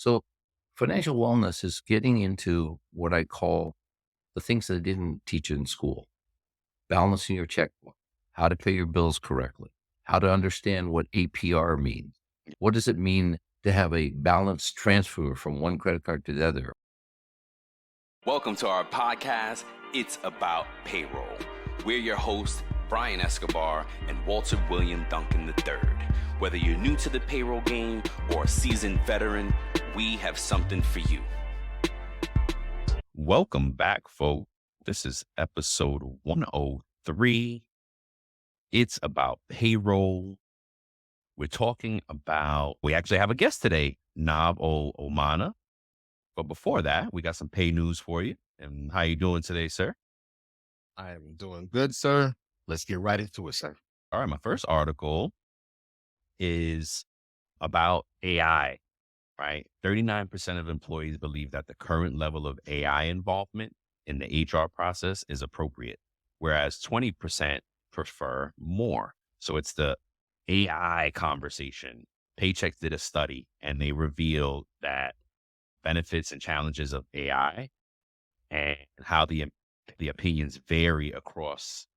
So financial wellness is getting into what I call the things that I didn't teach in school: balancing your checkbook, how to pay your bills correctly, how to understand what APR means. What does it mean to have a balanced transfer from one credit card to the other? Welcome to our podcast, It's About Payroll. We're your hosts, Brian Escobar and Walter William Duncan III. Whether you're new to the payroll game or a seasoned veteran, we have something for you. Welcome back, folks. This is episode 103. It's about payroll. We actually have a guest today, Nov Omana. But before that, we got some pay news for you. And how you doing today, sir? I am doing good, sir. Let's get right into it, sir. All right, my first article is about AI, right? 39% of employees believe that the current level of AI involvement in the HR process is appropriate, whereas 20% prefer more. So it's the AI conversation. Paychex did a study and they revealed that benefits and challenges of AI and how the opinions vary across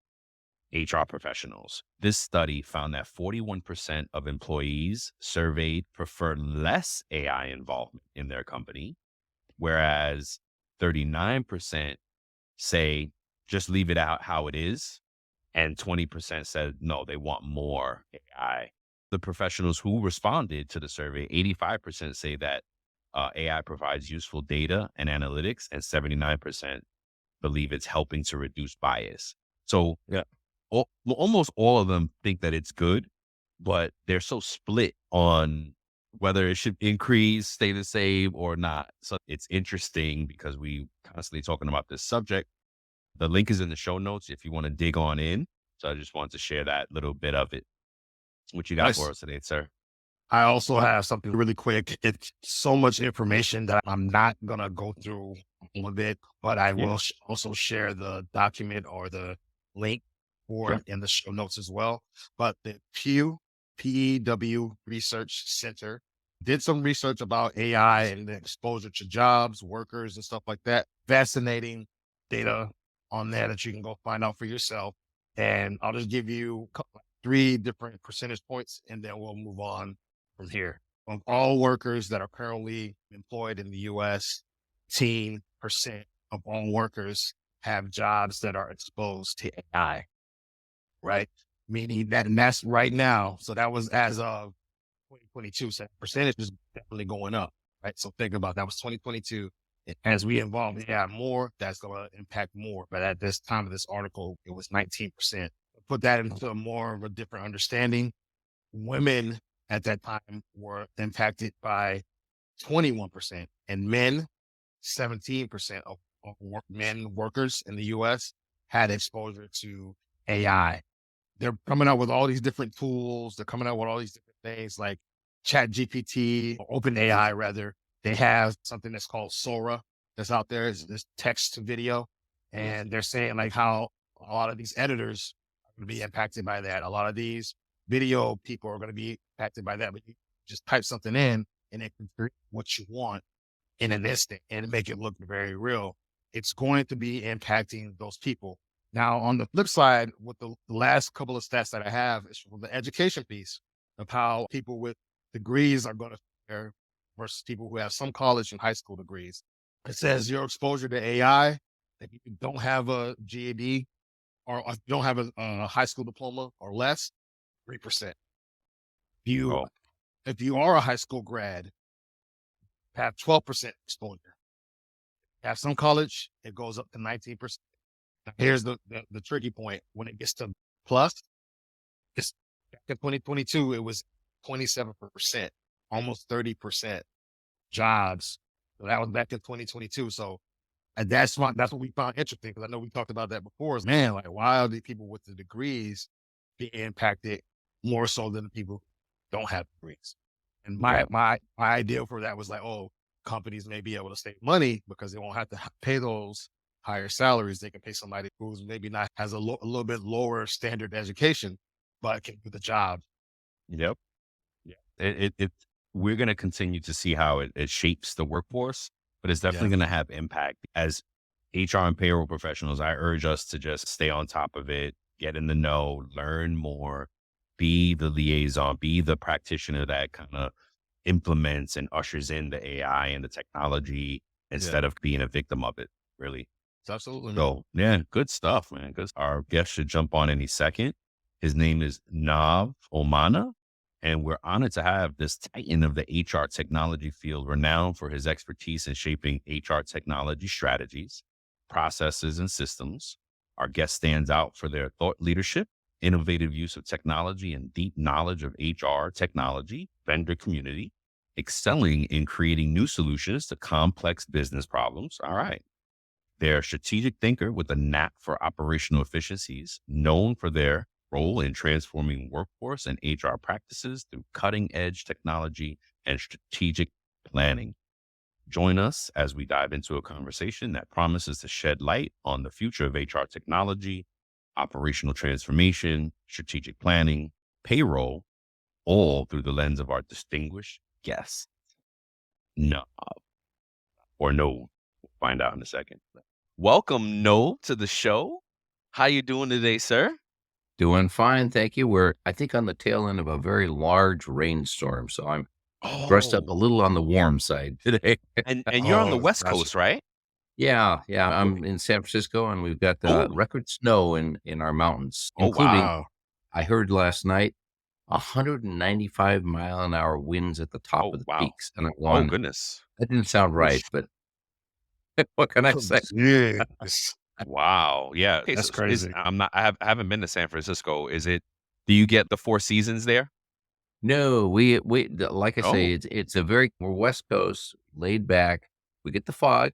HR professionals. This study found that 41% of employees surveyed prefer less AI involvement in their company, whereas 39% say just leave it out how it is, and 20% said no, they want more AI. The professionals who responded to the survey, 85% say that AI provides useful data and analytics, and 79% believe it's helping to reduce bias. So Yeah. Almost all of them think that it's good, but they're so split on whether it should increase, stay the same or not. So it's interesting because we constantly talking about this subject. The link is in the show notes if you want to dig on in. So I just wanted to share that little bit of it. What you got Nice. for us today, sir? I also have something really quick. It's so much information that I'm not going to go through all of it, but I will also share the document or the link for it in the show notes as well. But the PEW Research Center did some research about AI and the exposure to jobs, workers, and stuff like that. Fascinating data on there that you can go find out for yourself. And I'll just give you three different percentage points, and then we'll move on from here. Of all workers that are currently employed in the U.S., 18% of all workers have jobs that are exposed to AI, right? Meaning that, and that's right now. So that was as of 2022. So percentage is definitely going up, right? So think about that was 2022. As we evolve AI more, that's going to impact more. But at this time of this article, it was 19%. Put that into more of a different understanding. Women at that time were impacted by 21%, and men, 17% of men workers in the US had exposure to AI. They're coming out with all these different tools. They're coming out with all these different things like ChatGPT, or OpenAI rather. They have something that's called Sora that's out there. It's this text to video. And they're saying like how a lot of these editors are going to be impacted by that. A lot of these video people are going to be impacted by that, but you just type something in and it can create what you want in an instant and make it look very real. It's going to be impacting those people. Now, on the flip side, with the last couple of stats that I have is from the education piece of how people with degrees are going to fare versus people who have some college and high school degrees. It says your exposure to AI, if you don't have a GED or if you don't have a high school diploma or less, 3%. If you are a high school grad, have 12% exposure. Have some college, it goes up to 19%. Now, here's the tricky point. When it gets to plus, it's back in 2022, it was 27%, almost 30% jobs. So that was back in 2022. So and that's what we found interesting, because I know we talked about that before. Is man, like why are the people with the degrees being impacted more so than the people who don't have degrees? And my idea for that was like, oh, companies may be able to save money because they won't have to pay those higher salaries. They can pay somebody who's maybe not has a little bit lower standard education, but can do the job. Yep. Yeah. we're going to continue to see how it shapes the workforce, but it's definitely going to have impact. As HR and payroll professionals, I urge us to just stay on top of it, get in the know, learn more, be the liaison, be the practitioner that kind of implements and ushers in the AI and the technology instead of being a victim of it, really. Absolutely. So, yeah, good stuff, man. Because our guest should jump on any second. His name is Nov Omana, and we're honored to have this titan of the HR technology field, renowned for his expertise in shaping HR technology strategies, processes, and systems. Our guest stands out for their thought leadership, innovative use of technology, and deep knowledge of HR technology, vendor community, excelling in creating new solutions to complex business problems. All right. They're a strategic thinker with a knack for operational efficiencies, known for their role in transforming workforce and HR practices through cutting edge technology and strategic planning. Join us as we dive into a conversation that promises to shed light on the future of HR technology, operational transformation, strategic planning, payroll, all through the lens of our distinguished guest. No, or no, we'll find out in a second. Welcome, No, to the show. How you doing today, sir? Doing fine, thank you. We're, I think, on the tail end of a very large rainstorm, so I'm dressed up a little on the warm side today. And you're on the West gotcha. Coast, right? Yeah, I'm in San Francisco, and we've got Oh, record snow in our mountains, oh including, wow. Wow. I heard last night, 195-mile-an-hour winds at the top Oh of the wow. peaks, and I'm Oh going, goodness. that didn't sound right, but what can I say? Yes. Wow. Yeah. Okay. That's So is crazy. I haven't been to San Francisco. Do you get the four seasons there? No, like I say, Oh, it's a very, we're West Coast, laid back. We get the fog.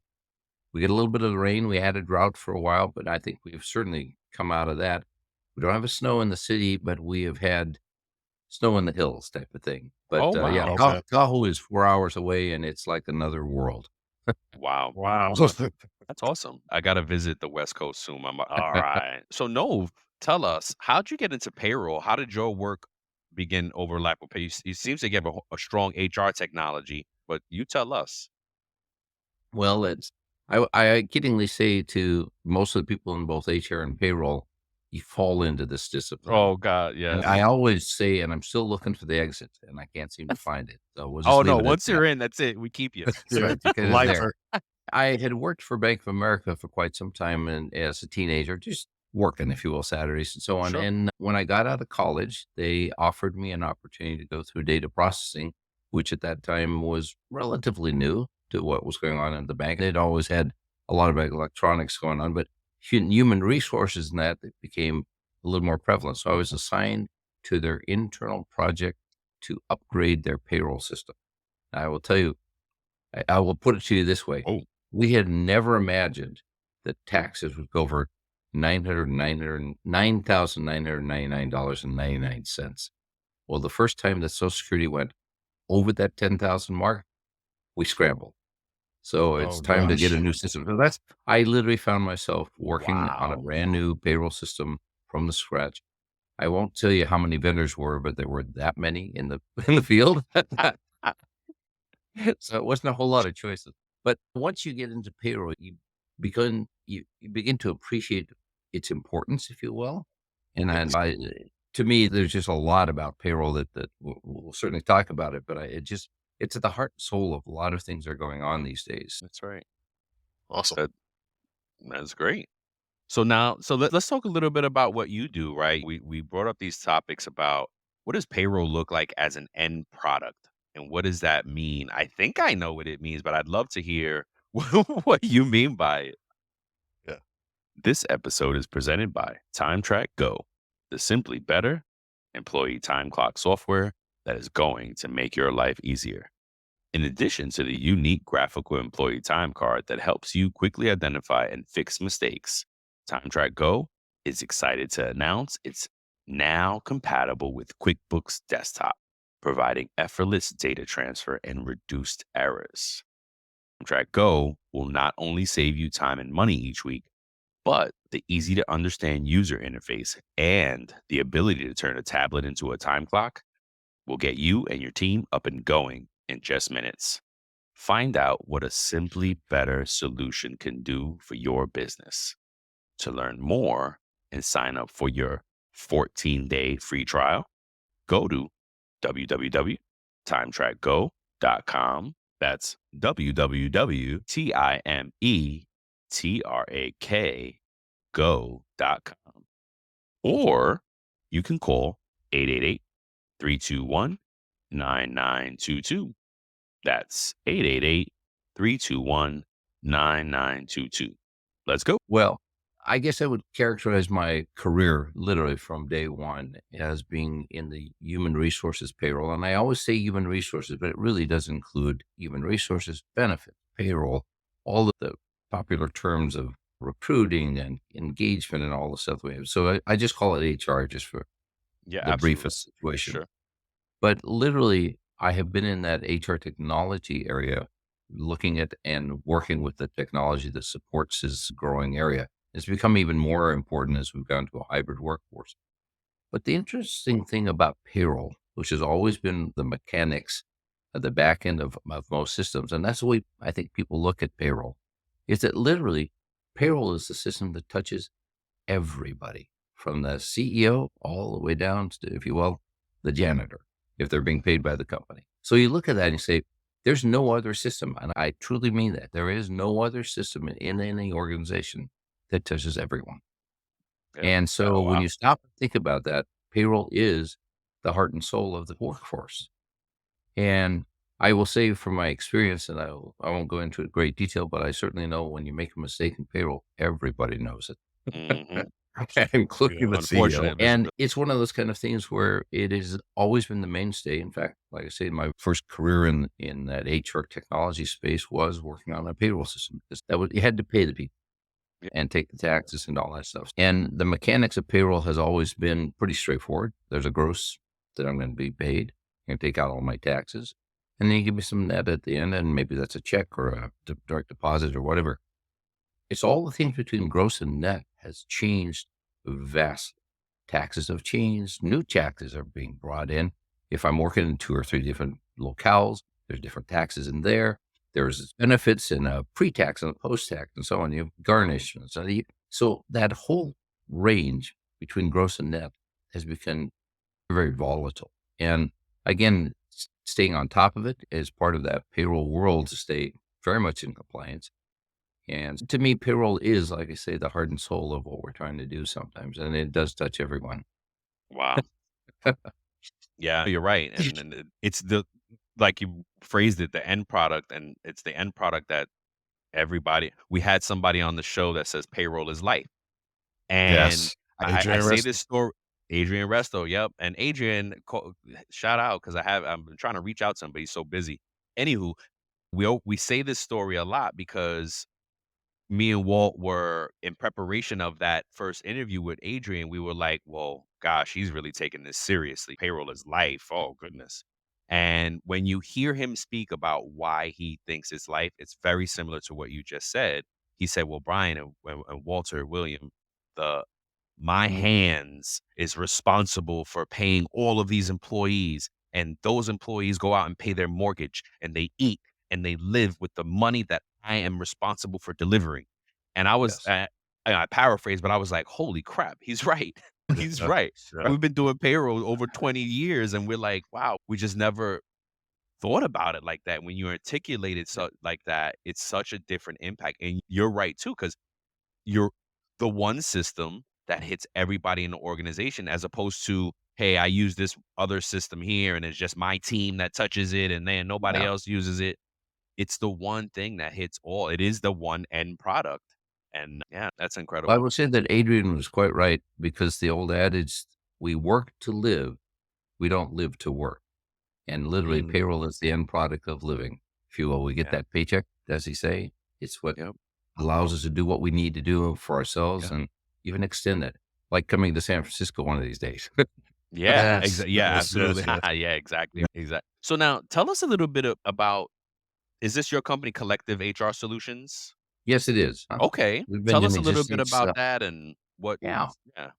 We get a little bit of the rain. We had a drought for a while, but I think we've certainly come out of that. We don't have a snow in the city, but we have had snow in the hills type of thing. But, oh yeah, wow. Okay. Tahoe is 4 hours away, and it's like another world. Wow. Wow. That's awesome. I gotta visit the West Coast soon. All right. So no, tell us, how'd you get into payroll? How did your work begin overlap with pay? You seems to have a strong HR technology, but you tell us. Well, I kiddingly say to most of the people in both HR and payroll, you fall into this discipline. Oh God, And yes. I always say, and I'm still looking for the exit, and I can't seem to find it. So we'll just Oh leave no, it at once that. you're in, that's it. We keep you. So Yeah. to get in there. Lifer. I had worked for Bank of America for quite some time, and as a teenager, just working, if you will, Saturdays and so on. Sure. And when I got out of college, they offered me an opportunity to go through data processing, which at that time was relatively new to what was going on in the bank. They'd always had a lot of electronics going on, but human resources and that it became a little more prevalent. So I was assigned to their internal project to upgrade their payroll system. I will tell you, I will put it to you this way. Oh, We had never imagined that taxes would go for $999.99. Well, the first time that Social Security went over that 10,000 mark, we scrambled. So it's Oh time to get a gosh. new system. So I literally found myself working on a wow. brand new payroll system from the scratch. I won't tell you how many vendors were, but there were that many in the in the field. So it wasn't a whole lot of choices. But once you get into payroll, you begin to appreciate its importance, if you will. And Yes, to me, there's just a lot about payroll that we'll certainly talk about it. But it's at the heart and soul of a lot of things that are going on these days. that's right. Awesome. That, that's great. So now, let's talk a little bit about what you do, right? We brought up these topics about what does payroll look like as an end product, and what does that mean? I think I know what it means, but I'd love to hear what you mean by it. Yeah. This episode is presented by TrakGO, the simply better employee time clock software that is going to make your life easier. In addition to the unique graphical employee time card that helps you quickly identify and fix mistakes, TrakGO is excited to announce it's now compatible with QuickBooks Desktop, providing effortless data transfer and reduced errors. TrakGO will not only save you time and money each week, but the easy to understand user interface and the ability to turn a tablet into a time clock will get you and your team up and going in just minutes. Find out what a simply better solution can do for your business. To learn more and sign up for your 14-day free trial, go to www.timetrakgo.com. That's www.timetrakgo.com. Or you can call 888-321-9922. That's 888-321-9922. Let's go. Well, I guess I would characterize my career literally from day one as being in the human resources payroll. And I always say human resources, but it really does include human resources, benefit, payroll, all of the popular terms of recruiting and engagement and all the stuff we have. So I just call it HR just for Yeah, the absolutely. briefest situation. Sure. But literally, I have been in that HR technology area, looking at and working with the technology that supports this growing area. It's become even more important as we've gone to a hybrid workforce. But the interesting thing about payroll, which has always been the mechanics at the back end of most systems, and that's the way I think people look at payroll, is that literally payroll is the system that touches everybody from the CEO all the way down to, if you will, the janitor, if they're being paid by the company. So you look at that and you say, there's no other system. And I truly mean that. There is no other system in any organization that touches everyone. Yeah. And so when Wow. you stop and think about that, payroll is the heart and soul of the workforce. And I will say from my experience, and I won't go into great detail, but I certainly know when you make a mistake in payroll, everybody knows it. Mhm. Including the CEO. Unfortunate And it's one of those kind of things where it has always been the mainstay. In fact, like I say, my first career in that HR technology space was working on a payroll system. That was, you had to pay the people Yeah. and take the taxes and all that stuff. And the mechanics of payroll has always been pretty straightforward. There's a gross that I'm going to be paid. I'm going to take out all my taxes. And then you give me some net at the end, and maybe that's a check or a direct deposit or whatever. It's all the things between gross and net has changed vastly. Taxes have changed. New taxes are being brought in. If I'm working in 2 or 3 different locales, there's different taxes in there. There's benefits and a pre-tax and a post-tax and so on. You have garnish. So that whole range between gross and net has become very volatile. And again, staying on top of it is part of that payroll world to stay very much in compliance. And to me, payroll is, like I say, the heart and soul of what we're trying to do sometimes, and it does touch everyone. Wow. Yeah, you're right. And it's the, like you phrased it, the end product, and it's the end product that we had somebody on the show that says payroll is life. And Yes. I Adrian say Rest. this story. Adrian Resto, yep. And Adrian, shout out, because I'm trying to reach out to him, but he's so busy. Anywho, we say this story a lot because me and Walt were in preparation of that first interview with Adrian. We were like, well, gosh, he's really taking this seriously. Payroll is life. Oh, goodness. And when you hear him speak about why he thinks it's life, it's very similar to what you just said. He said, well, Brian and Walter William, the my hands is responsible for paying all of these employees. And those employees go out and pay their mortgage and they eat and they live with the money that I am responsible for delivering. And Yes. I paraphrase, but I was like, holy crap, he's right. He's right. Yeah. We've been doing payroll over 20 years and we're like, wow, we just never thought about it like that. When you articulate it like that, it's such a different impact. And you're right too, because you're the one system that hits everybody in the organization, as opposed to, hey, I use this other system here and it's just my team that touches it and then nobody Yeah. else uses it. It's the one thing that hits all. It is the one end product. And yeah, that's Well, I incredible. would say that Adrian was quite right because the old adage, we work to live, we don't live to work. And literally, Mm, payroll is the end product of living. If you will, we get yeah. that paycheck, as he say. It's what Yep. allows us to do what we need to do for ourselves Yeah. and even extend it, like coming to San Francisco one of these days. Yeah. Yes. Yeah, Yes. Yes. absolutely. Yes. Yeah, exactly. Exactly. So now tell us a little bit about, is this your company, Collective HR Solutions? Yes, it is. Okay. We've been Tell in us a little bit existence. about that and what, Yeah. yeah.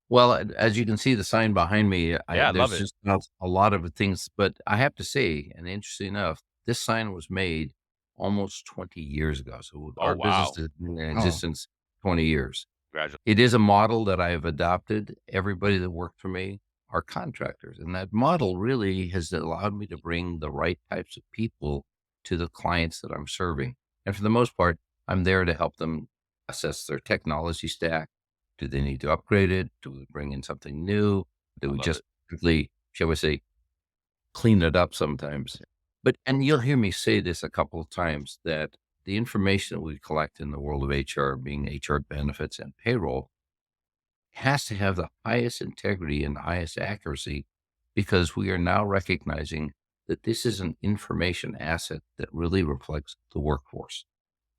Well, as you can see the sign behind me, Yeah, I love there's it. just not a lot of things, but I have to say, and interesting enough, this sign was made almost 20 years ago. So Oh, our business wow. has been in Oh, existence 20 years. Congratulations. It is a model that I have adopted. Everybody that worked for me are contractors. And that model really has allowed me to bring the right types of people to the clients that I'm serving. And for the most part, I'm there to help them assess their technology stack. Do they need to upgrade it? Do we bring in something new? Do I we love just it. simply, shall we say, clean it up sometimes? But, and you'll hear me say this a couple of times, that the information that we collect in the world of HR, being HR benefits and payroll, has to have the highest integrity and the highest accuracy, because we are now recognizing that this is an information asset that really reflects the workforce.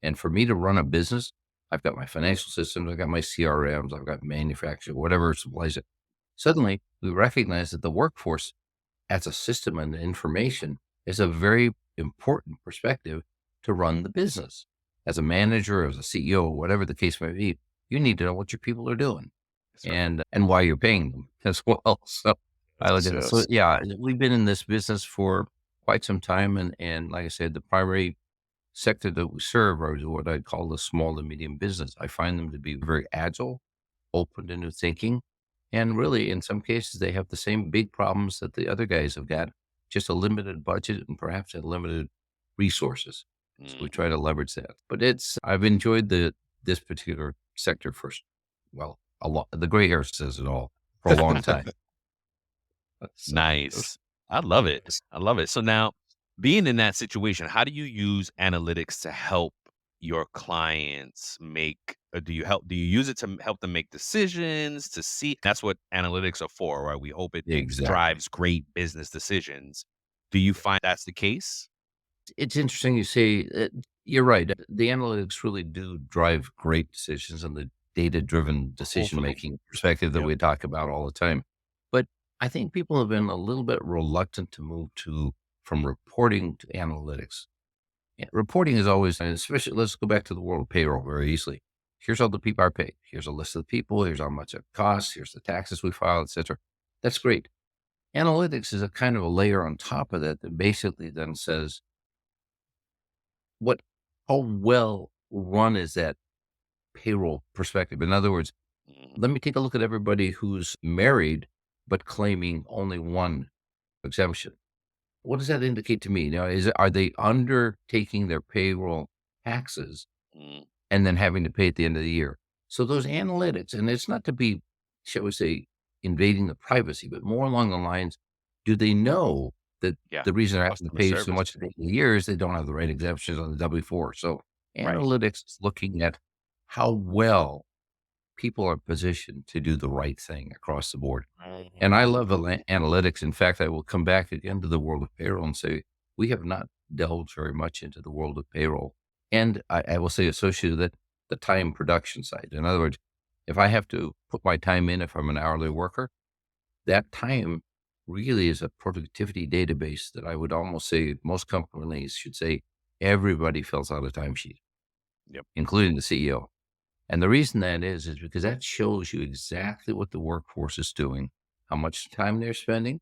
And for me to run a business, I've got my financial systems, I've got my CRMs, I've got manufacturing, whatever supplies it. Suddenly, we recognize that the workforce as a system and information is a very important perspective to run the business. As a manager, as a CEO, whatever the case may be, you need to know what your people are doing That's right. and why you're paying them as well. So I look yes, at it. So yes. yeah, we've been in this business for quite some time, and like I said, the primary sector that we serve are what I'd call the small and medium business. I find them to be very agile, open to new thinking, and really, in some cases, they have the same big problems that the other guys have got, just a limited budget and perhaps a limited resources. So we Mhm. try to leverage that. But I've enjoyed this particular sector for, well, a lot. The gray hair says it all, for a long time. So, Nice. I love it. I love it. So now, being in that situation, how do you use analytics to help your clients make do you use it to help them make decisions, to see that's what analytics are for, right? We hope it exactly. drives great business decisions. Do you find that's the case? It's interesting you say you're right. The analytics really do drive great decisions and the data driven decision Hopefully. making perspective that Yep. we talk about all the time. But I think people have been a little bit reluctant to move from reporting to analytics. Yeah, reporting is always, and especially, let's go back to the world of payroll very easily. Here's all the people are paid. Here's a list of the people. Here's how much it costs. Here's the taxes we file, etc. That's great. Analytics is a kind of a layer on top of that that basically then says, what how well run is that payroll perspective? In other words, Mhm. let me take a look at everybody who's married but claiming only one exemption. What does that indicate to me? Now, are they undertaking their payroll taxes Mhm. and then having to pay at the end of the year? So those analytics, and it's not to be, shall we say, invading the privacy, but more along the lines, do they know that Yeah. the reason they're having to Customer pay so service. much at the end of the year is they don't have the right exemptions on the W-4? So Right. analytics is looking at how well people are positioned to do the right thing across the board. And I love analytics. In fact, I will come back again to the world of payroll and say, we have not delved very much into the world of payroll. And I will say associated with it, the time production side. In other words, if I have to put my time in, if I'm an hourly worker, that time really is a productivity database that I would almost say most companies should say everybody fills out a timesheet, Yep. including the CEO. And the reason that is because that shows you exactly what the workforce is doing, how much time they're spending.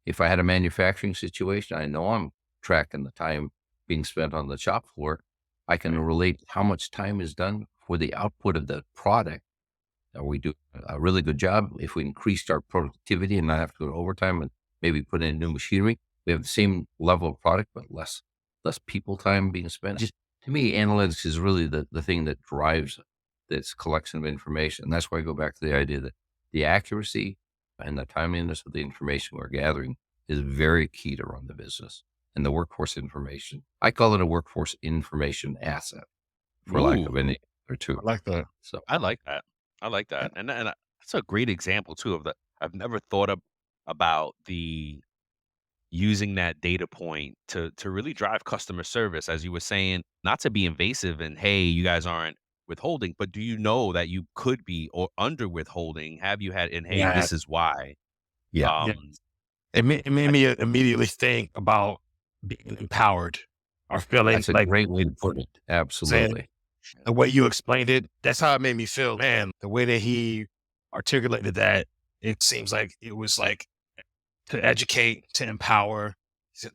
If I had a manufacturing situation, I know I'm tracking the time being spent on the shop floor. I can Right. relate how much time is done for the output of the product. We do a really good job. If we increased our productivity and not have to go to overtime and maybe put in new machinery, we have the same level of product, but less people time being spent. Just to me, analytics is really the thing that drives this collection of information. And that's why I go back to the idea that the accuracy and the timeliness of the information we're gathering is very key to run the business. And the workforce information, I call it a workforce information asset, for lack of Ooh, any other I two. like that. So I like that. I like Yeah. that. And that's a great example too of the I've never thought about the using that data point to really drive customer service, as you were saying, not to be invasive and hey, you guys aren't withholding, but do you know that you could be or under withholding? Have you had and hey, Yeah. this is why. yeah, Yeah. Um It made I, me immediately think about being empowered or feeling that's a like great way to put it. saying Absolutely. the way you explained it. That's how it made me feel, man. The way that he articulated that, it seems like it was like to educate, to empower,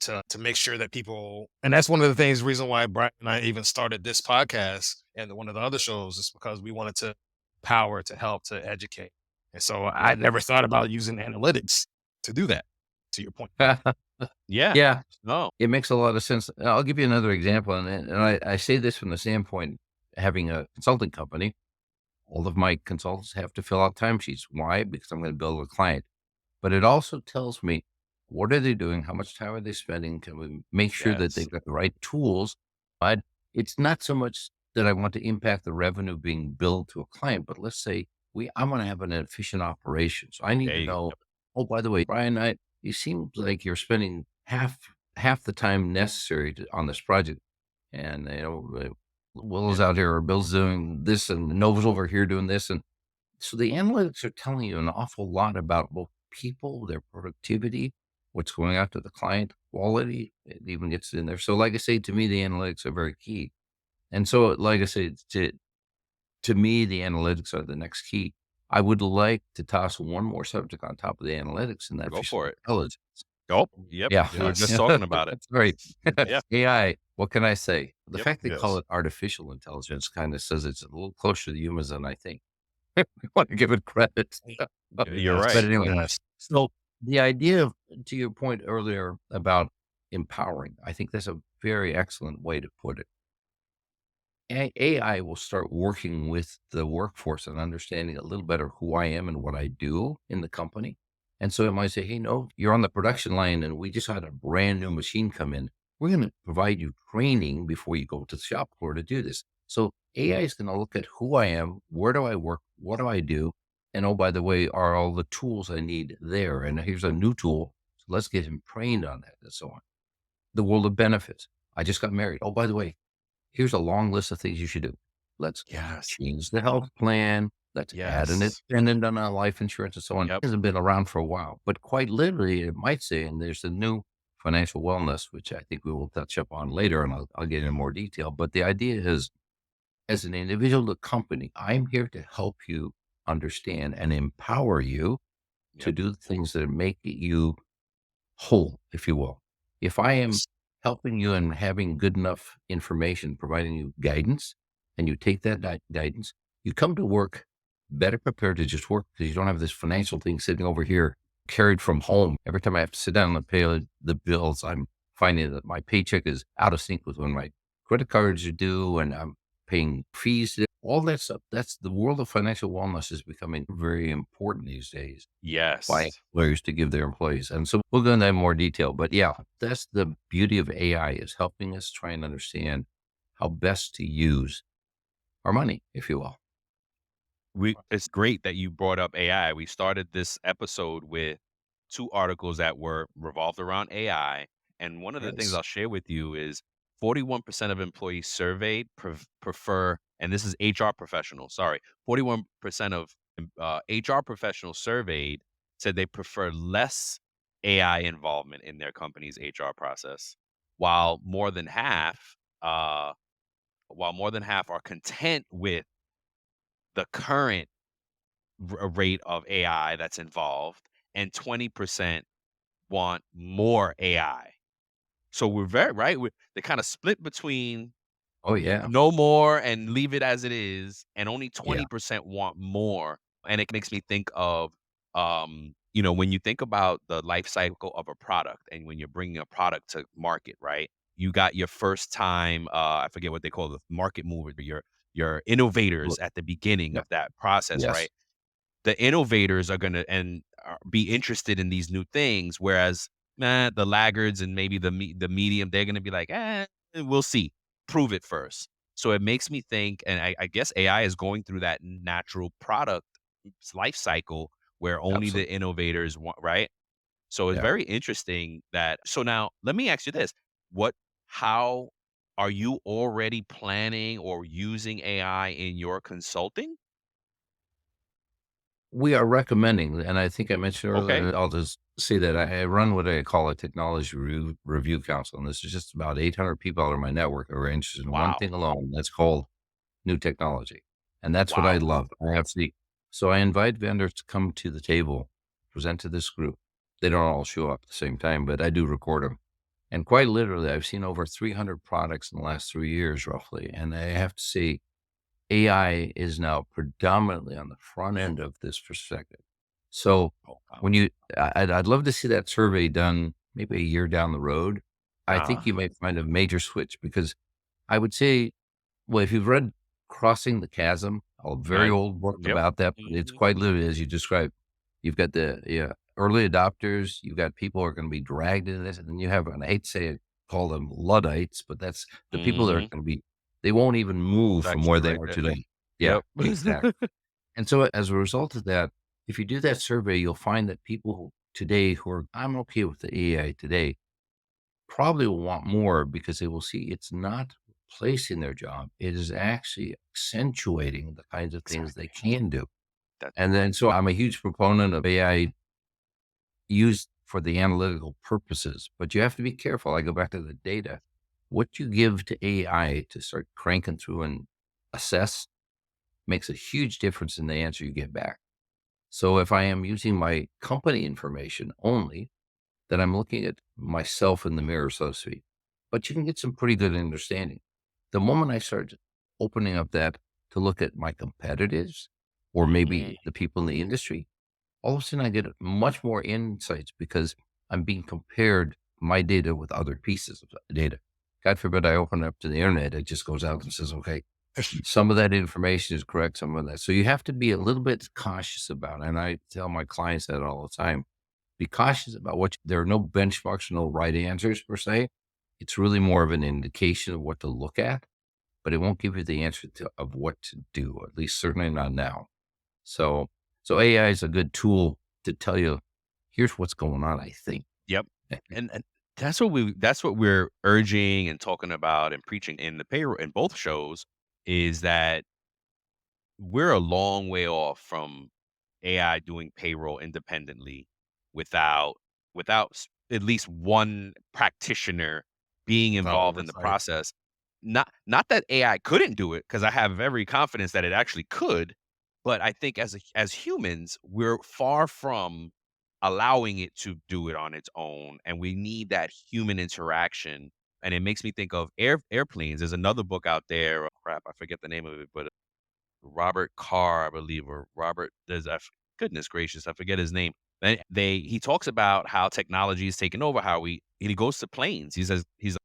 to make sure that people, and that's one of the things, reason why Brian and I even started this podcast and one of the other shows is because we wanted to empower, to help, to educate. And so I never thought about using analytics to do that, to your point. Yeah. Yeah, No. it makes a lot of sense. I'll give you another example, and I say this from the standpoint having a consulting company. All of my consultants have to fill out timesheets. Why? Because I'm going to bill a client. But it also tells me what are they doing? How much time are they spending? Can we make sure that Yes. they've got the right tools? But it's not so much that I want to impact the revenue being billed to a client, but let's say I'm going to have an efficient operation. So I need There to you know, go. oh, by the way, Brian, you seem like you're spending half the time necessary on this project. And Will is Yep. out here, or Bill's doing this, and Nova's over here doing this. And so the analytics are telling you an awful lot about both people, their productivity, what's going out to the client, quality. It even gets in there. So, like I say, to me, the analytics are very key. And so, like I say, to me, the analytics are the next key. I would like to toss one more subject on top of the analytics, and that Go artificial for it. intelligence. Oh, yep. Yeah, We were just Yes. talking about it. that's right. Yeah. AI. What can I say? The Yep. fact they call Yes. it artificial intelligence kind of says it's a little closer to humans than I think. I want to give it credit. You're Yes. But right. anyway, Yes. so the idea of, to your point earlier about empowering, I think that's a very excellent way to put it. AI will start working with the workforce and understanding a little better who I am and what I do in the company. And so it might say, hey, no, you're on the production line and we just had a brand new machine come in. We're going to provide you training before you go to the shop floor to do this. So AI is going to look at who I am, where do I work, what do I do? And oh, by the way, are all the tools I need there? And here's a new tool. So let's get him trained on that and so on. The world of benefits. I just got married. Oh, by the way, here's a long list of things you should do. Let's Yes. change the health plan. Let's add an Yes. independent on our life insurance and so on. Yep. It hasn't been around for a while, but quite literally, it might say, and there's a new financial wellness, which I think we will touch up on later, and I'll get into more detail. But the idea is, as an individual to company, I'm here to help you understand and empower you to Yep. do the things that make you whole, if you will. If I am helping you and having good enough information, providing you guidance, and you take that guidance, you come to work better prepared to just work because you don't have this financial thing sitting over here carried from home. Every time I have to sit down and pay the bills, I'm finding that my paycheck is out of sync with when my credit cards are due and I'm paying fees. All that stuff. That's the world of financial wellness is becoming very important these days by Yes. employers to give their employees. And so we'll go into that in more detail. But yeah, that's the beauty of AI is helping us try and understand how best to use our money, if you will. It's great that you brought up AI. We started this episode with two articles that were revolved around AI. And one of the things Yes. I'll share with you is 41% of employees surveyed prefer, and this is HR professionals, sorry, 41% of HR professionals surveyed said they prefer less AI involvement in their company's HR process, while more than half, uh, while more than half are content with the current rate of AI that's involved, and 20% want more AI. So we're very right. They're kind of split between Oh, yeah. no more and leave it as it is, and only Yeah. 20% want more. And it makes me think of, when you think about the life cycle of a product, and when you're bringing a product to market, right? You got your first time, I forget what they call the market mover, your innovators Look, at the beginning yeah. of that process, Yes. right? The innovators are gonna be interested in these new things, whereas, the laggards and maybe the medium, they're gonna be like, we'll see. Prove it first." So it makes me think, and I guess AI is going through that natural product life cycle where only the Absolutely. innovators want, right? So it's Yeah. very interesting that, so now let me ask you this. What how are you already planning or using AI in your consulting? We are recommending, and I think I mentioned Okay. earlier, I'll just say that I run what I call a technology review council. And this is just about 800 people out of my network who are interested in one Wow. thing alone. That's called new technology. And that's what I Wow. love. I have to see. So I invite vendors to come to the table, present to this group. They don't all show up at the same time, but I do record them. And quite literally, I've seen over 300 products in the last 3 years, roughly. And I have to say, AI is now predominantly on the front end of this perspective. So Oh, wow. when I'd love to see that survey done maybe a year down the road. I think you may find a major switch because I would say, well, if you've read Crossing the Chasm, a very Right. old book Yep. about that, but it's Mhm. quite literally as you described. You've got the early adopters, you've got people who are going to be dragged into this, and then you have, and I hate to say it, call them Luddites, but that's the people that are Mhm. going to be, they won't even move That's from actually where they right are there. today. Yeah, Yep. exactly. And so as a result of that, if you do that survey, you'll find that people today who are, I'm okay with the AI today, probably will want more because they will see it's not replacing their job. It is actually accentuating the kinds of things they Exactly. can do. That And then, so I'm a huge proponent of AI used for the analytical purposes, but you have to be careful. I go back to the data. What you give to AI to start cranking through and assess makes a huge difference in the answer you get back. So if I am using my company information only, then I'm looking at myself in the mirror, so to speak. But you can get some pretty good understanding. The moment I start opening up that to look at my competitors or Mhm. maybe the people in the industry, all of a sudden I get much more insights because I'm being compared my data with other pieces of data. God forbid I open it up to the internet, it just goes out and says, okay, some of that information is correct, some of that. So you have to be a little bit cautious about it. And I tell my clients that all the time. Be cautious about there are no benchmarks, no right answers per se. It's really more of an indication of what to look at, but it won't give you the answer of what to do, at least certainly not now. So, so AI is a good tool to tell you, here's what's going on, I think. Yep. And that's what we're urging and talking about and preaching in the payroll in both shows is that we're a long way off from AI doing payroll independently without at least one practitioner being Without involved in the oversight. process. Not that AI couldn't do it, because I have every confidence that it actually could, but I think as humans, we're far from allowing it to do it on its own, and we need that human interaction. And it makes me think of airplanes. There's another book out there. Oh, crap, I forget the name of it, but Robert Carr, I believe, or Robert. Goodness gracious, I forget his name. And he talks about how technology is taking over. And he goes to planes. He's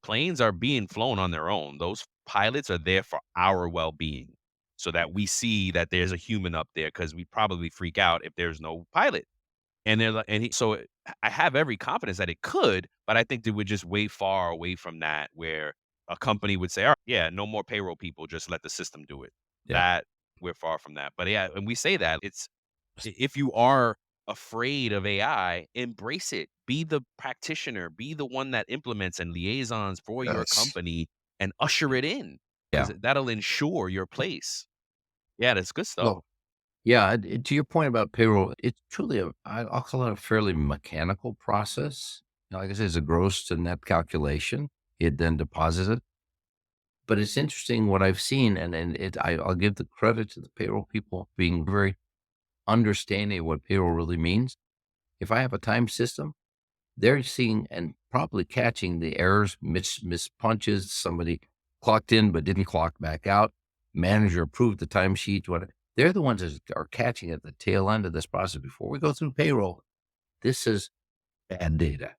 planes are being flown on their own. Those pilots are there for our well being, so that we see that there's a human up there, because we probably freak out if there's no pilot. And they're like, I have every confidence that it could, but I think that we're just way far away from that, where a company would say, "All right, yeah, no more payroll people, just let the system do it." Yeah. That we're far from that. But yeah, and we say that if you are afraid of AI, embrace it. Be the practitioner, be the one that implements and liaisons for your Yes. company and usher it in, because Yeah. that'll ensure your place. Yeah, that's good stuff. Well, yeah. To your point about payroll, it's truly I'll call it a fairly mechanical process. Like I said, it's a gross to net calculation. It then deposits it. But it's interesting what I've seen, I'll give the credit to the payroll people being very understanding of what payroll really means. If I have a time system, they're seeing and probably catching the errors, miss punches, somebody clocked in but didn't clock back out, manager approved the timesheet, whatever. They're the ones that are catching at the tail end of this process before we go through payroll. This is bad data.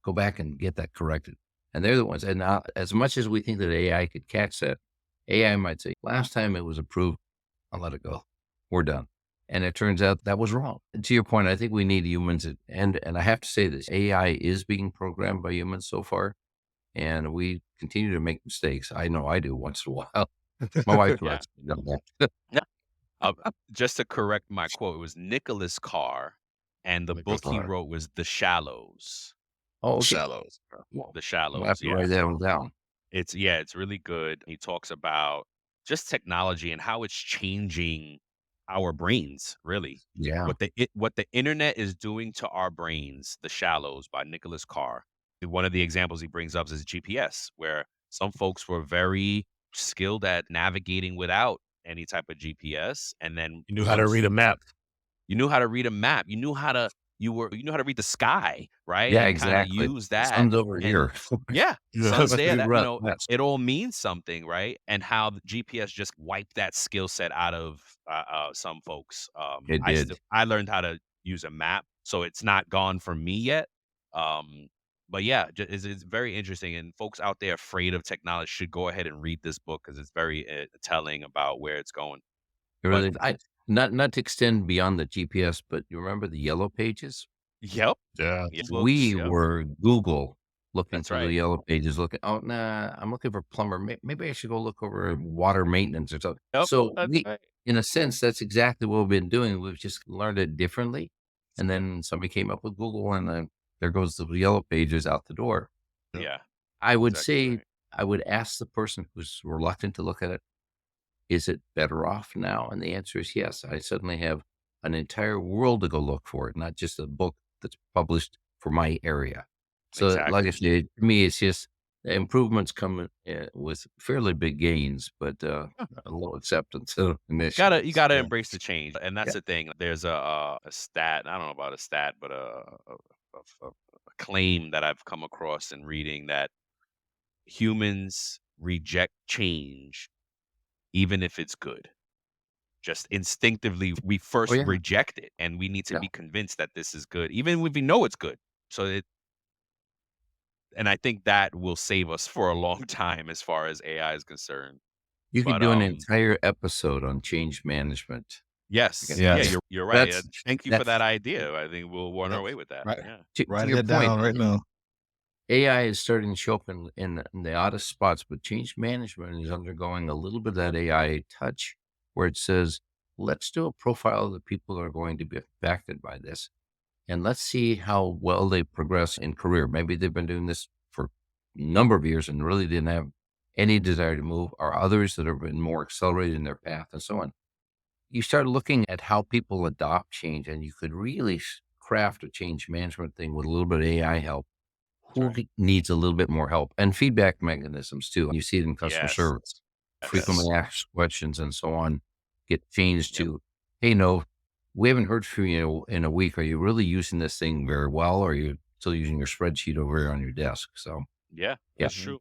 Go back and get that corrected. And they're the ones. And now, as much as we think that AI could catch that, AI might say, last time it was approved, I'll let it go. We're done. And it turns out that was wrong. And to your point, I think we need humans. And I have to say this, AI is being programmed by humans so far, and we continue to make mistakes. I know I do once in a while. My wife Yeah. lets me know that. Uh, just to correct my quote, it was Nicholas Carr, and the Because book he wrote was The Shallows. Oh, okay. shallows. Well, The I'm gonna have Shallows, to yeah. write that one down. It's really good. He talks about just technology and how it's changing our brains, really. Yeah. What the internet is doing to our brains, The Shallows by Nicholas Carr. One of the examples he brings up is GPS, where some folks were very skilled at navigating without any type of GPS. And then You knew how to read a map. you knew how to read a map. You knew how to read the sky, right? Yeah, And kind of exactly. use The that. sun's over And here. yeah, Yeah. sun's Must there. be That west. it all means something, right? And how the GPS just wiped that skill set out of some folks. It did. I learned how to use a map, so it's not gone from me yet. Um, but yeah, it's very interesting. And folks out there afraid of technology should go ahead and read this book because it's very telling about where it's going. It But really I not to extend beyond the GPS, but you remember the yellow pages? yep, Yeah. yeah, books, We yep, were Google looking that's through the right. yellow pages, looking, "Oh, nah, I'm looking for plumber. Maybe I should go look over water maintenance or something." Yep, So that's we right. in a sense, that's exactly what we've been doing. We've just learned it differently, and Yep, then somebody came up with Google, and then there goes the yellow pages out the door. Yep. yeah, I would exactly say right. I would ask the person who's reluctant to look at it, "Is it better off now?" And the answer is yes. I suddenly have an entire world to go look for it, not just a book that's published for my area. So, like I Exactly. said, to me, it's just the improvements come with fairly big gains, but a low acceptance initially. You gotta Yeah. embrace the change, and Yeah. that's the thing. There's a stat. I don't know about a stat, but a claim that I've come across in reading that humans reject change even if it's good. Just instinctively, we Oh first yeah. reject it, and we need to Yeah. be convinced that this is good, even if we know it's good. So and I think that will save us for a long time as far as AI is concerned. You could But do an entire episode on change management. yes, yeah, Yes. you're right. That's Thank you for that's that idea. I think we'll run our Yep. way with that. Right. Yeah. to Writing your it point. down right now. AI is starting to show up in the oddest spots, but change management is undergoing a little bit of that AI touch where it says, let's do a profile of the people that are going to be affected by this. And let's see how well they progress in career. Maybe they've been doing this for a number of years and really didn't have any desire to move, or others that have been more accelerated in their path and so on. You start looking at how people adopt change, and you could really craft a change management thing with a little bit of AI help. That's Who right. needs a little bit more help, and feedback mechanisms too. You see it in customer Yes. service. Yes. Frequently asked questions and so on get changed Yep. to, "Hey, no, we haven't heard from you in a week. Are you really using this thing very well, or are you still using your spreadsheet over here on your desk?" So, Yeah, yeah. that's true.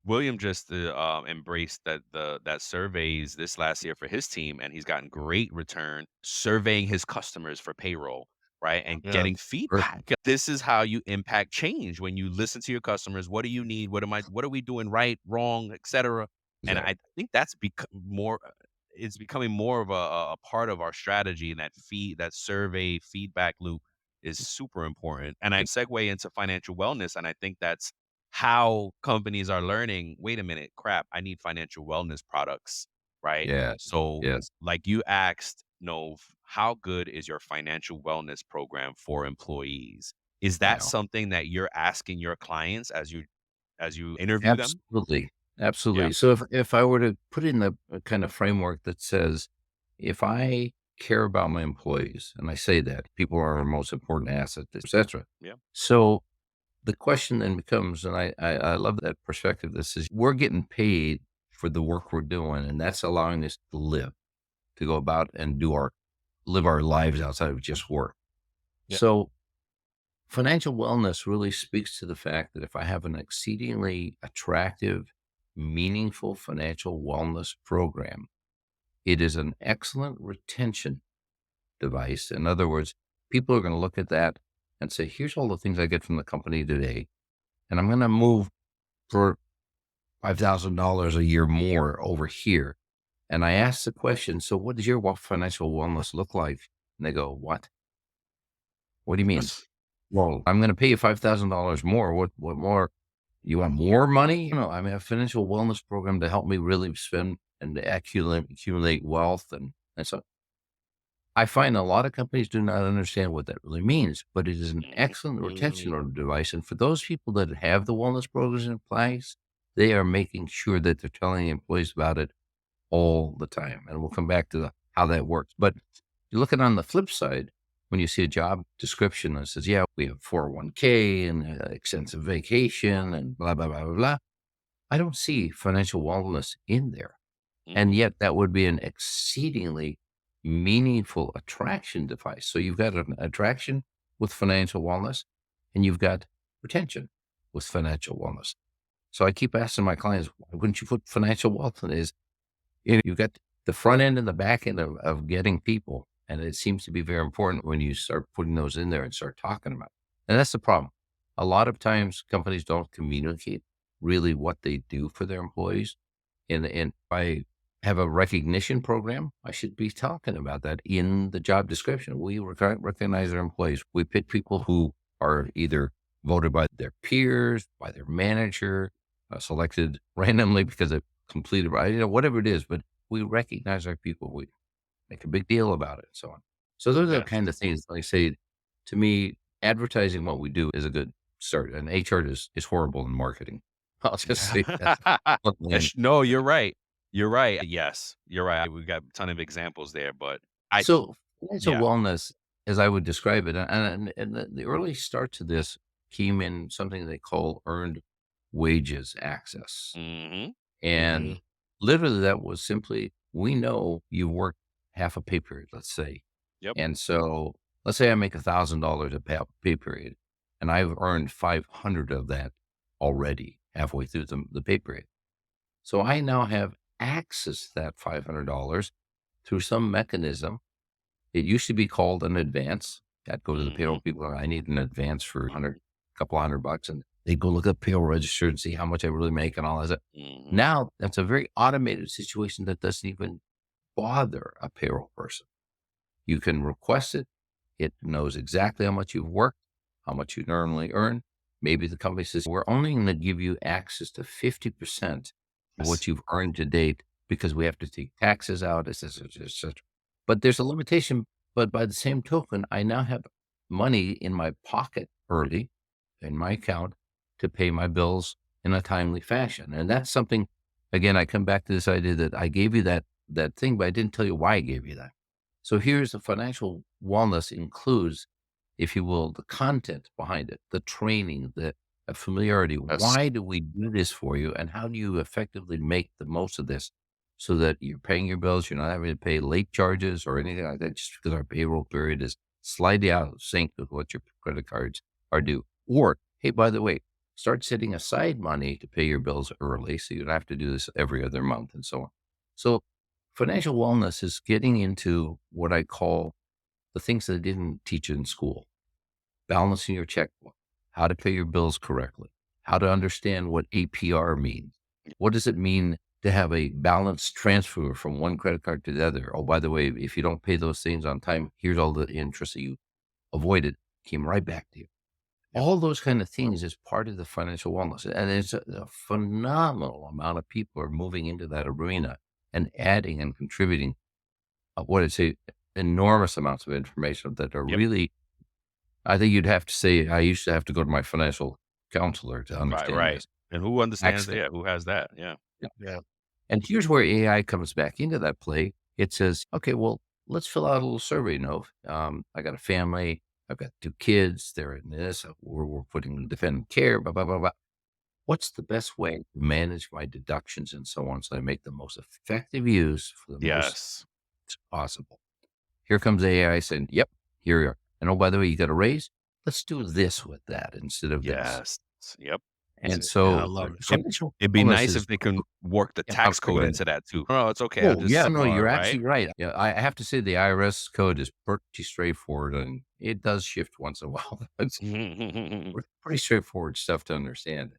William just embraced that surveys this last year for his team, and he's gotten great return surveying his customers for payroll, right? And Yeah. getting feedback. This is how you impact change when you listen to your customers. What do you need? What are we doing right, wrong, etc. And Exactly. I think that's it's becoming more of a part of our strategy, and that survey feedback loop is super important. And I segue into financial wellness, and I think that's how companies are learning, wait a minute, crap, I need financial wellness products, right? Yes. So, Yes. like you asked, Nov, how good is your financial wellness program for employees? Is that Yeah. something that you're asking your clients as you interview them? Absolutely. Yeah. Absolutely. So if I were to put in a kind of framework that says, if I care about my employees, and I say that people are our most important asset, et cetera. Yeah. So the question then becomes, and I love that perspective. This is we're getting paid for the work we're doing, and that's allowing us to live, to go about and live our lives outside of just work. Yeah. So financial wellness really speaks to the fact that if I have an exceedingly attractive, meaningful financial wellness program, it is an excellent retention device. In other words, people are going to look at that and say, here's all the things I get from the company today, and I'm going to move for $5,000 a year more over here. And I ask the question, so what does your financial wellness look like? And they go, what? What do you mean? Well, I'm going to pay you $5,000 more. What more? You want more money? No, I mean, a financial wellness program to help me really spend and to accumulate wealth. And so I find a lot of companies do not understand what that really means, but it is an excellent retention Mhm. device. And for those people that have the wellness programs in place, they are making sure that they're telling the employees about it all the time. And we'll come back to how that works. But you look at it on the flip side, when you see a job description that says, yeah, we have 401k and extensive vacation and blah, blah, blah, blah, blah. I don't see financial wellness in there. And yet that would be an exceedingly meaningful attraction device. So you've got an attraction with financial wellness and you've got retention with financial wellness. So I keep asking my clients, why wouldn't you put financial wealth in this? You've got the front end and the back end of getting people. And it seems to be very important when you start putting those in there and start talking about it. And that's the problem. A lot of times companies don't communicate really what they do for their employees. And if I have a recognition program, I should be talking about that in the job description. We recognize our employees. We pick people who are either voted by their peers, by their manager, selected randomly because they completed, whatever it is. But we recognize our people. We make a big deal about it and so on. So those are the kind of things, like I say, to me, advertising what we do is a good start. And HR is horrible in marketing. I'll just say that. No, you're right. You're right. Yes, you're right. We've got a ton of examples there, but So financial yeah. wellness, as I would describe it, and the early start to this came in something they call earned wages access. Mm-hmm. And literally that was simply, we know you worked half a pay period, let's say. Yep. And so let's say I make $1,000 a pay period and I've earned 500 of that already halfway through the pay period. So I now have access to that $500 through some mechanism. It used to be called an advance. I'd go to the payroll people, I need an advance for a couple $100, and they'd go look up payroll register and see how much I really make and all that. Now that's a very automated situation that doesn't even bother a payroll person. You can request it. It knows exactly how much you've worked, how much you normally earn. Maybe the company says, we're only going to give you access to 50% of what you've earned to date because we have to take taxes out, et cetera, et cetera. But there's a limitation. But by the same token, I now have money in my pocket early in my account to pay my bills in a timely fashion. And that's something, again, I come back to this idea that I gave you that thing, but I didn't tell you why I gave you that. So here's the financial wellness includes, if you will, the content behind it, the training, the familiarity. Why do we do this for you? And how do you effectively make the most of this so that you're paying your bills, you're not having to pay late charges or anything like that, just because our payroll period is slightly out of sync with what your credit cards are due. Or, hey, by the way, start setting aside money to pay your bills early so you don't have to do this every other month and so on. So financial wellness is getting into what I call the things that I didn't teach in school. Balancing your checkbook, how to pay your bills correctly, how to understand what APR means. What does it mean to have a balanced transfer from one credit card to the other? Oh, by the way, if you don't pay those things on time, here's all the interest that you avoided, came right back to you. All those kind of things is part of the financial wellness. And it's a phenomenal amount of people are moving into that arena and adding and contributing what I'd say enormous amounts of information that are really, I think you'd have to say, I used to have to go to my financial counselor to understand this. And who understands that? Who has that? Yeah. And here's where AI comes back into that play. It says, okay, well, let's fill out a little survey, Nov. I got a family. I've got 2 kids. They're in this. We're putting them in dependent care, blah, blah, blah, blah. What's the best way to manage my deductions and so on so I make the most effective use for the most possible? Here comes AI saying, yep, here you are. And oh, by the way, you got a raise? Let's do this with that instead of this. Yep. And so I love it. It'd be nice if they can work the tax code into that too. Oh, it's okay. Oh, yeah, no, you're actually right. Yeah, I have to say the IRS code is pretty straightforward, and it does shift once in a while. It's pretty straightforward stuff to understand.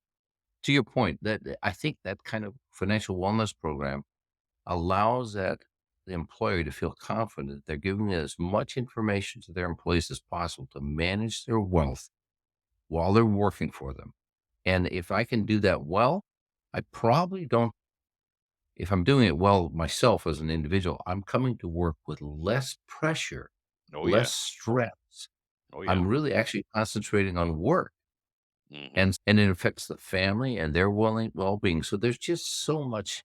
To your point, that I think that kind of financial wellness program allows the employer to feel confident they're giving as much information to their employees as possible to manage their wealth while they're working for them. And if I can do that well, I probably don't, if I'm doing it well myself as an individual, I'm coming to work with less pressure, less stress. I'm really actually concentrating on work. And it affects the family and their well-being. So there's just so much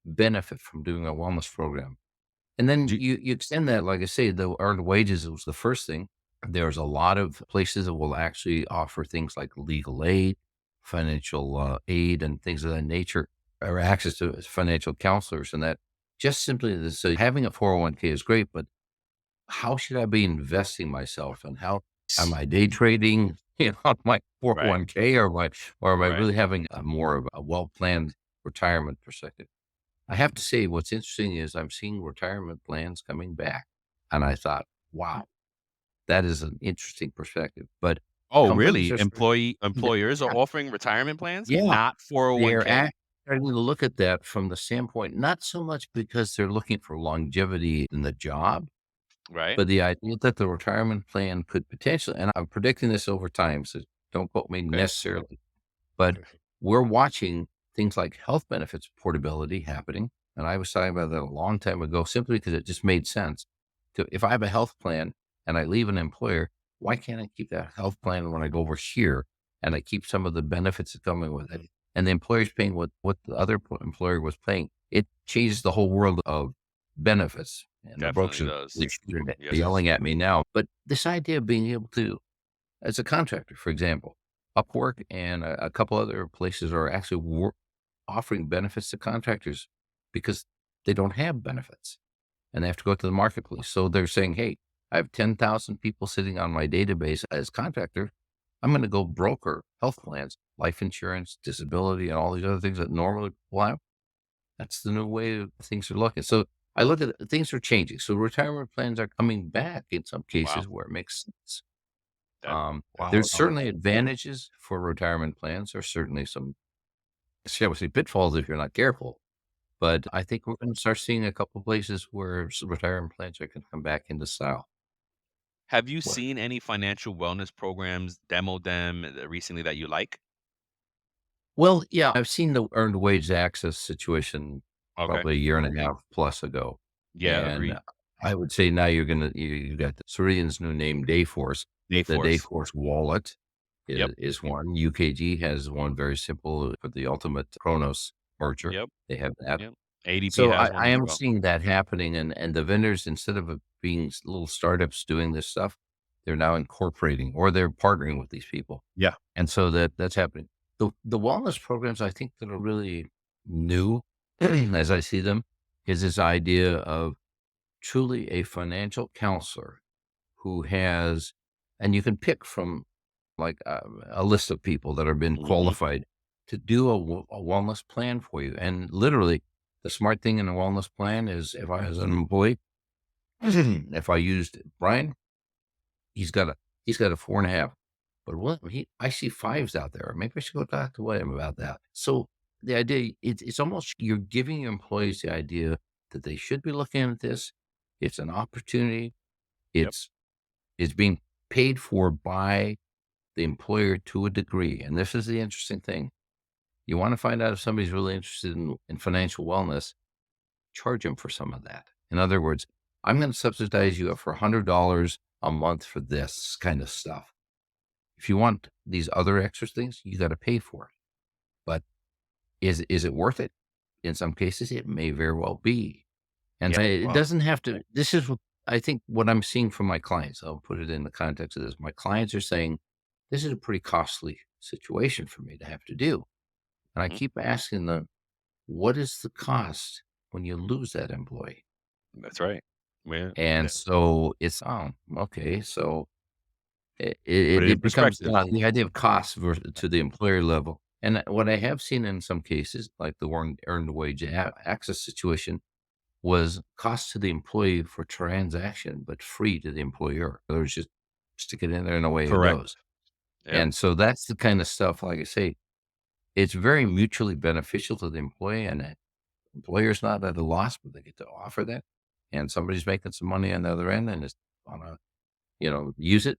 benefit from doing a wellness program. And then you extend that, like I say, the earned wages was the first thing. There's a lot of places that will actually offer things like legal aid, financial aid, and things of that nature. or access to financial counselors, and that just simply this, so having a 401k is great, but how should I be investing myself, and how am I day trading, on my Right. 401k, or am I Right. really having a more of a well-planned retirement perspective? I have to say, what's interesting is I'm seeing retirement plans coming back. And I thought, wow, that is an interesting perspective. But Oh, companies really? are, Employers are offering retirement plans, yeah, not they're 401k? starting to look at that from the standpoint, not so much because they're looking for longevity in the job, Right. but the idea that the retirement plan could potentially, and I'm predicting this over time, so don't quote me Okay. necessarily, but we're watching things like health benefits portability happening. And I was talking about that a long time ago, simply because it just made sense. If I have a health plan and I leave an employer, why can't I keep that health plan when I go over here, and I keep some of the benefits that come in with it? And the employer's paying what the other employer was paying. It changes the whole world of benefits. And the brokers Definitely are does. Yes. yelling at me now. But this idea of being able to, as a contractor, for example, Upwork and a couple other places are actually offering benefits to contractors because they don't have benefits and they have to go to the marketplace. So they're saying, hey, I have 10,000 people sitting on my database as contractor. I'm going to go broker health plans, life insurance, disability, and all these other things that normally people have. That's the new way things are looking. So I look at it, things are changing. So retirement plans are coming back in some Wow. cases where it makes sense. That Wow. There's certainly advantages for retirement plans. There's certainly some, shall we say, pitfalls if you're not careful. But I think we're going to start seeing a couple places where retirement plans are going to come back into style. Have you What? seen any financial wellness programs, demoed them recently that you like? Well, yeah, I've seen the earned wage access situation Okay. probably a year and a half plus ago. Yeah, And agreed. I would say now you got the Ceridian's new name, Dayforce. The Dayforce. Dayforce wallet Yep. is one. UKG has one very simple for the ultimate Kronos merger. Yep. They have that. Yep. ADP So has one I as am well. seeing that happening, and the vendors, instead of it being little startups doing this stuff, they're now incorporating or they're partnering with these people. Yeah. And so that's happening. The wellness programs I think that are really new as I see them is this idea of truly a financial counselor who has, and you can pick from like a list of people that have been Mhm. qualified to do a wellness plan for you. And literally, the smart thing in a wellness plan is if I was an employee, if I used Brian, he's got a 4.5. But what I see fives out there. Maybe I should go talk to William about that. So the idea, it's almost you're giving your employees the idea that they should be looking at this. It's an opportunity. Yep. It's being paid for by the employer to a degree. And this is the interesting thing. You want to find out if somebody's really interested in financial wellness, charge them for some of that. In other words, I'm going to subsidize you for $100 a month for this kind of stuff. If you want these other extra things, you got to pay for it. But is it worth it? In some cases, it may very well be. And Yep. it Wow. doesn't have to, this is what I think what I'm seeing from my clients. I'll put it in the context of this. My clients are saying, this is a pretty costly situation for me to have to do. And I Mhm. keep asking them, what is the cost when you lose that employee? That's right. Yeah. And so it's, oh, okay. So Put it in it becomes perspective. the idea of cost versus to the employer level. And what I have seen in some cases, like the earned wage access situation, was cost to the employee for transaction, but free to the employer. There's just stick it in there and away it Correct. goes. Yep. And so that's the kind of stuff, like I say, it's very mutually beneficial to the employee, and the employer's not at a loss, but they get to offer that. And somebody's making some money on the other end and is want to, use it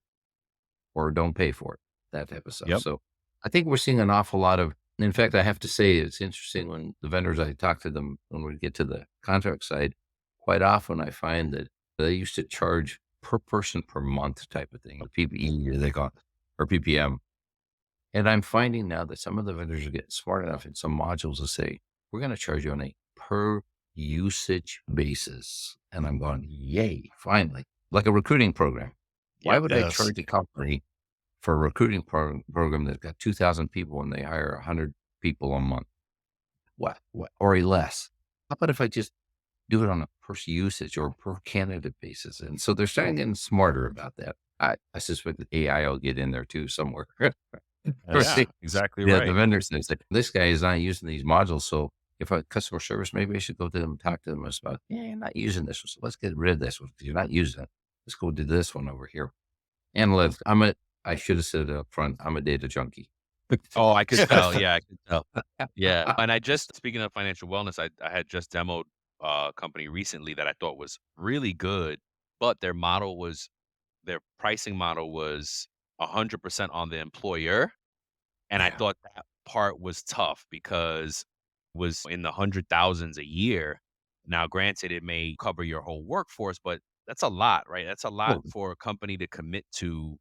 or don't pay for it, that type of stuff. Yep. So I think we're seeing an awful lot of, in fact, I have to say it's interesting when the vendors, I talk to them when we get to the contract side, quite often I find that they used to charge per person per month type of thing, the PPE they call it, or PPM. And I'm finding now that some of the vendors are getting smart enough in some modules to say, we're going to charge you on a per usage basis. And I'm going, yay, finally, like a recruiting program. Why Yep. would I Yes. charge a company for a recruiting program that's got 2,000 people and they hire 100 people a month? what, or less? How about if I just do it on a per usage or per candidate basis? And so they're starting getting smarter about that. I suspect that AI will get in there too somewhere. Yeah, Right. exactly Yeah, the right. vendor says that this guy is not using these modules. So if a customer service, maybe I should go to them, talk to them about, yeah, you're not using this one. So let's get rid of this one because you're not using it. Let's go do this one over here. Analytics. I should have said it up front. I'm a data junkie. Oh, I could tell. Yeah, I could tell. Yeah. And speaking of financial wellness, I had just demoed a company recently that I thought was really good, but their pricing model was 100% on the employer. And I Yeah. thought that part was tough because it was in the hundred thousands a year. Now, granted, it may cover your whole workforce, but that's a lot, right? That's a lot Well, for a company to commit to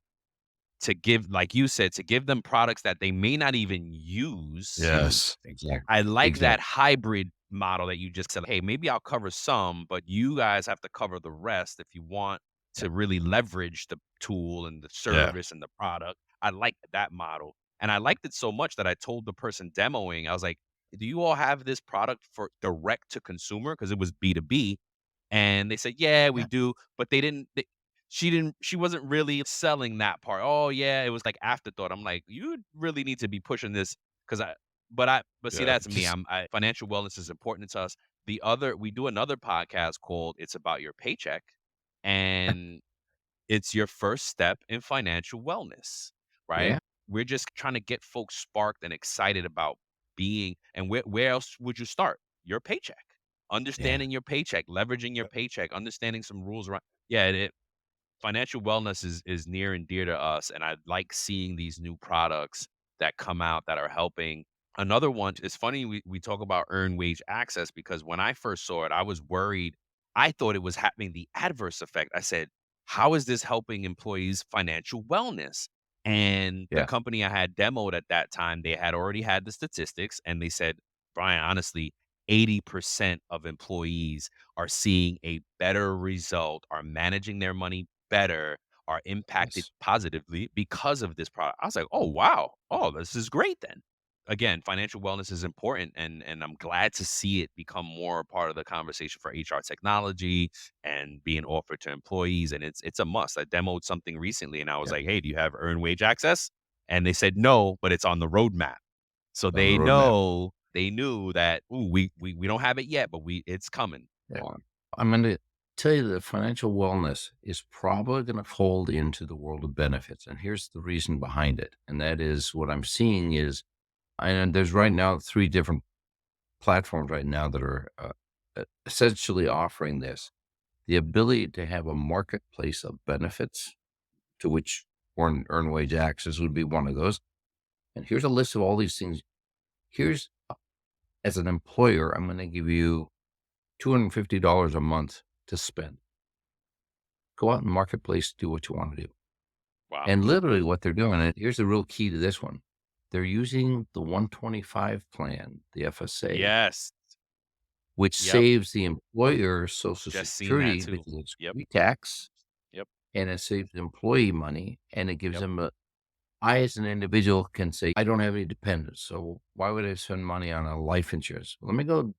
give, like you said, to give them products that they may not even use. Yes. exactly. I like that Exactly. hybrid model that you just said, "Hey, maybe I'll cover some, but you guys have to cover the rest if you want Yeah. to really leverage the tool and the Yeah. service and the product." I like that model, and I liked it so much that I told the person demoing, I was like, "Do you all have this product for direct to consumer?" Because it was B2B, and they said, "Yeah, we Yeah. do," but she wasn't really selling that part. "Oh, yeah," it was like afterthought. I'm like, "You really need to be pushing this," 'cause but see, Yeah. that's me. Financial wellness is important to us. We do another podcast called It's About Your Paycheck, and it's your first step in financial wellness, right? Yeah. We're just trying to get folks sparked and excited about and where else would you start? Your paycheck. Yeah. Understanding your paycheck, leveraging your paycheck, understanding some rules around. Yeah, financial wellness is near and dear to us, and I like seeing these new products that come out that are helping. Another one is funny. We talk about earned wage access because when I first saw it, I was worried. I thought it was happening the adverse effect. I said, "How is this helping employees' financial wellness?" And the Yeah. company I had demoed at that time, they had already had the statistics, and they said, "Brian, honestly, 80% of employees are seeing a better result, are managing their money better, are impacted Yes. positively because of this product." I was like, "Oh, wow. Oh, this is great then." Again, financial wellness is important, and I'm glad to see it become more a part of the conversation for HR technology and being offered to employees, and it's a must. I demoed something recently, and I was Yeah. like, "Hey, do you have earned wage access?" And they said, "No, but it's on the roadmap." So On the roadmap. they knew that, "Ooh, we don't have it yet, but it's coming." Yeah. I'm going to tell you that financial wellness is probably going to fold into the world of benefits. And here's the reason behind it. And that is what I'm seeing is, and there's right now 3 different platforms right now that are essentially offering this, the ability to have a marketplace of benefits to which earned wage access would be one of those. And here's a list of all these things. Here's, as an employer, I'm going to give you $250 a month to spend. Go out in the marketplace, do what you want to do. Wow. And literally what they're doing, and here's the real key to this one. They're using the 125 plan, the FSA, Yes. which Yep. saves the employer Social Just seen that Security too. because it's Yep. pre-tax, Yep. and it saves the employee money, and it gives Yep. them I, as an individual, can say, I don't have any dependents, so why would I spend money on a life insurance? Let me go,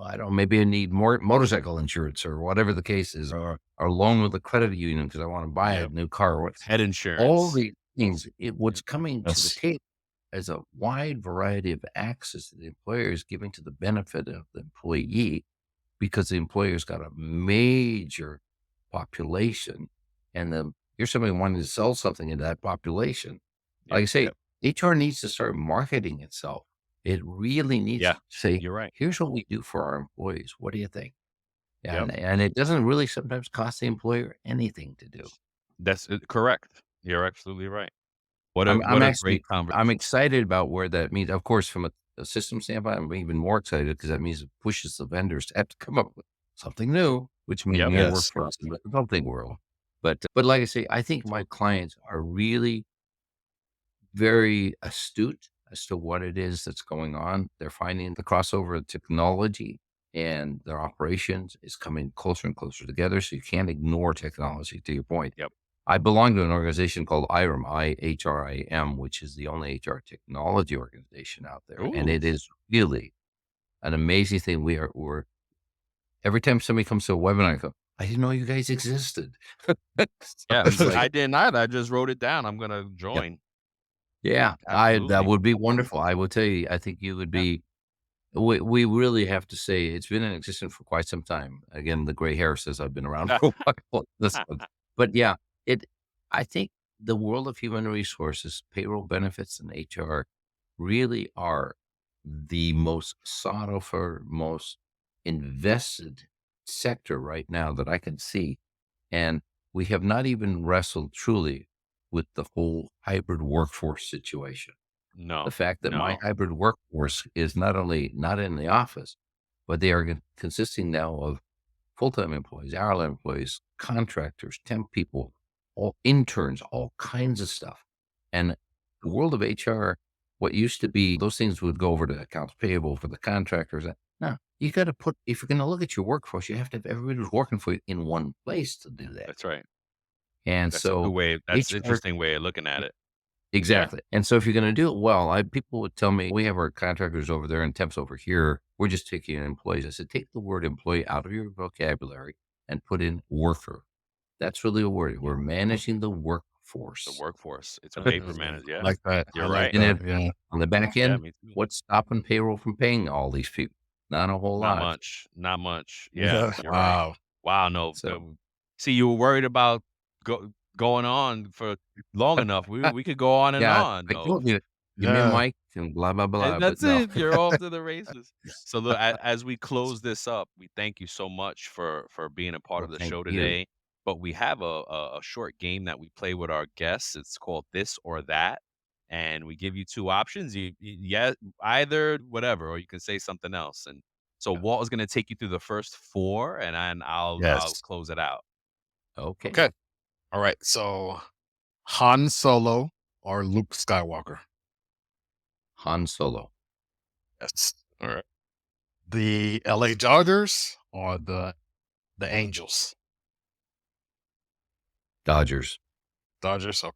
I don't know, maybe I need more motorcycle insurance or whatever the case is, or loan with a credit union because I want to buy a Yep. new car. Head All insurance. these things, what's Yep. coming to the Yes. table is a wide variety of access that the employer is giving to the benefit of the employee because the employer's got a major population and you're somebody wanting to sell something into that population. Like Yep. I say, Yep. HR needs to start marketing itself. It really needs Yeah. to say, You're right. here's what we do for our employees. What do you think? Yep. And it doesn't really sometimes cost the employer anything to do. That's correct. You're absolutely right. I'm What a great actually I'm conversation. excited about where that means. Of course, from a system standpoint, I'm even more excited because that means it pushes the vendors to have to come up with something new, which means Yep. more work Yes. for us in the consulting world. But like I say, I think my clients are really very astute as to what it is that's going on. They're finding the crossover of technology and their operations is coming closer and closer together. So you can't ignore technology, to your point. Yep. I belong to an organization called IRIM, IHRIM, which is the only HR technology organization out there. And Ooh. it is really an amazing thing. We're every time somebody comes to a webinar, I go, I didn't know you guys existed. So Yeah, it's like, I didn't either. I just wrote it down. I'm gonna yeah, join. yeah, that Absolutely. would be wonderful. I will tell you, I think you would Yeah. be. We really have to say it's been in existence for quite some time. Again, the gray hair says I've been around for a while. This one. But yeah, it. I think the world of human resources, payroll benefits, and HR really are the most sought after, most invested sector right now that I can see. And we have not even wrestled truly with the whole hybrid workforce situation. The No, fact that my no, hybrid workforce is not only not in the office, but they are consisting now of full-time employees, hourly employees, contractors, temp people, all interns, all kinds of stuff. And the world of HR, what used to be, those things would go over to accounts payable for the contractors. No, you got to put, if you're going to look at your workforce, you have to have everybody who's working for you in one place to do that. that's right. And That's a good so way. That's an HR, interesting way of looking at it. Yeah, exactly. And so if you're going to do it well, people would tell me, we have our contractors over there and temps over here. We're just taking in employees. I said, take the word employee out of your vocabulary and put in worker. That's really a word. We're managing the the workforce. workforce. It's paper managed. I Yeah, like that. I you're like right. And that. then Yeah. on the back Yeah, end, me too. what's stopping payroll from paying all these people? Not a whole Not lot. much. Not much. Yeah, Yeah. you're right. Wow. Wow. No. So See, you were worried about going on for long enough. We could go on and yeah, on. I No. told you, give me a Yeah. mic and blah, blah, blah. And But that's no. it. You're off to the races. So look, as we close this up, we thank you so much for being a part Well, of the thank show you. today. But we have a short game that we play with our guests. It's called This or That, and we give you two options. Yeah, either whatever, or you can say something else. And so Walt is going to take you through the first four, and I'll Yes. close it out. Okay. Okay. All right. So Han Solo or Luke Skywalker? Han Solo, Yes. All right. The LA Dodgers or the Angels? Dodgers, Dodgers. Or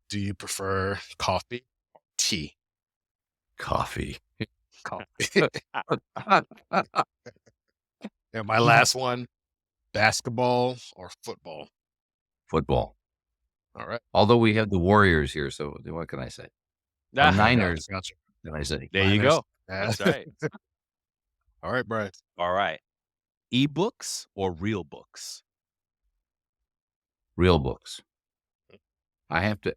do you prefer coffee or tea? coffee. Coffee. And my last one, basketball or football? Football. All right. Although we have the Warriors here, so what can I say? Or Niners, Gotcha. can I say? There you Niners. go. That's right. All right, Brian. All right. Ebooks or real books? Real books. I have to.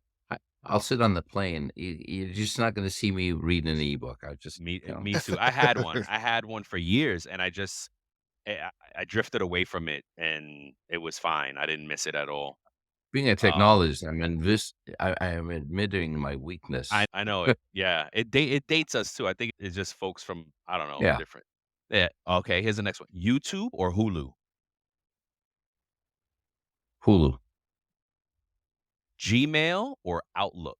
I'll sit on the plane. You're just not going to see me reading an ebook. I just Me, you know. me too. I had one. I had one for years, and I drifted away from it, and it was fine. I didn't miss it at all. Being a Um, technologist, I am admitting my weakness. I know it. Yeah, it dates us too. I think it's just folks from I don't know Yeah, different. Yeah. Okay. Here's the next one. YouTube or Hulu? Hulu, Gmail or Outlook?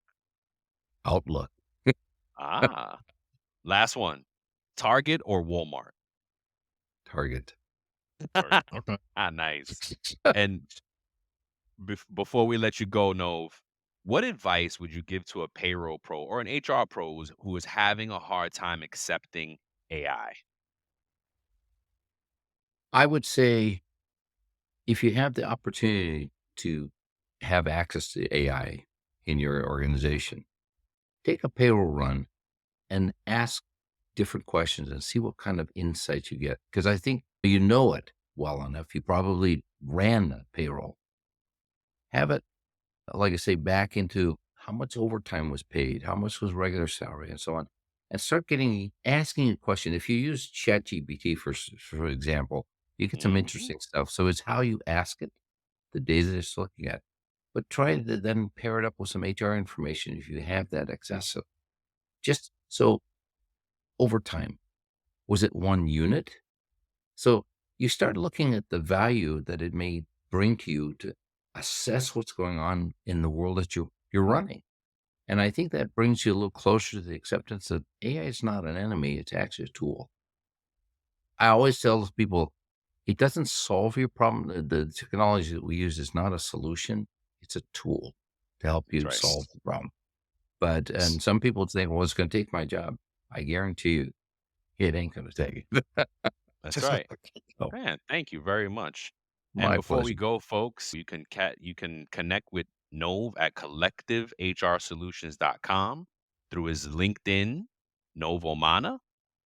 Outlook, Ah. Last one. Target or Walmart? Target. Okay. Ah, nice. And before we let you go, Nov, what advice would you give to a payroll pro or an HR pro who is having a hard time accepting AI? I would say if you have the opportunity to have access to AI in your organization, take a payroll run and ask different questions and see what kind of insights you get. Because I think you know it well enough. You probably ran the payroll. Have it, like I say, back into how much overtime was paid, how much was regular salary, and so on. And start asking a question. If you use ChatGPT, for example, you get some Mhm. interesting stuff. So it's how you ask it, the data it's looking at. But try to then pair it up with some HR information if you have that accessible. Just so over time, was it one unit? So you start looking at the value that it may bring to you to assess what's going on in the world that you're running. And I think that brings you a little closer to the acceptance that AI is not an enemy, it's actually a tool. I always tell people it doesn't solve your problem. The technology that we use is not a solution, it's a tool to help That's you right. solve the problem. But and some people think, well, it's going to take my job. I guarantee you, It ain't going to take it. That's right. Oh, Man, thank you very much. And my before we pleasure. go, folks, you can connect with Nov at collectivehrsolutions.com through his LinkedIn, Nov Omana.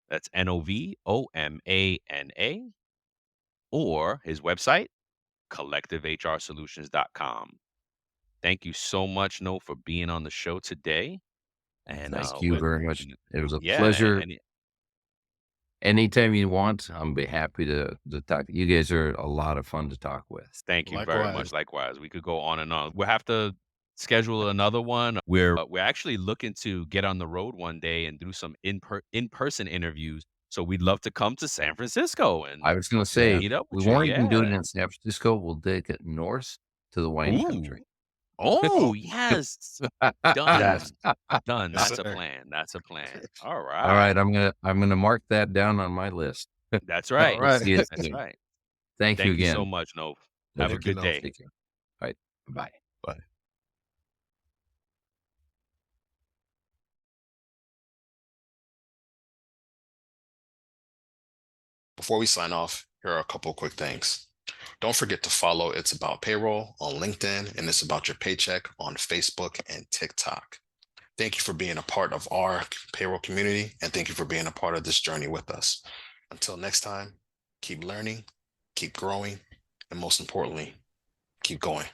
That's NOVOMANA, or his website, collectivehrsolutions.com. Thank you so much, Nov, for being on the show today. And Thank you very much. It was a yeah, pleasure. Anytime you want, I'll be happy to talk. You guys are a lot of fun to talk with. thank you very Likewise. much. Likewise, we could go on and on. We'll have to schedule another one. We're actually looking to get on the road one day and do some in-person interviews. So we'd love to come to San Francisco and I was going to Yeah. say, meet up we with you. won't even do it Yeah. in San Francisco. We'll take it north to the wine Ooh. country. Oh, yes. Yes. Done. Done. Yes, That's a sir. plan. That's a plan. All All right, right. I'm gonna mark that down on my list. That's All right. We'll see right. you That's soon. right. Thank you Thank you so again. much, Nov. Have a Pleasure. Thank you, good Nov. day. Take care. All right. Bye. Bye. Before we sign off, here are a couple quick things. Don't forget to follow It's About Payroll on LinkedIn and It's About Your Paycheck on Facebook and TikTok. Thank you for being a part of our payroll community, and thank you for being a part of this journey with us. Until next time, keep learning, keep growing, and most importantly, keep going.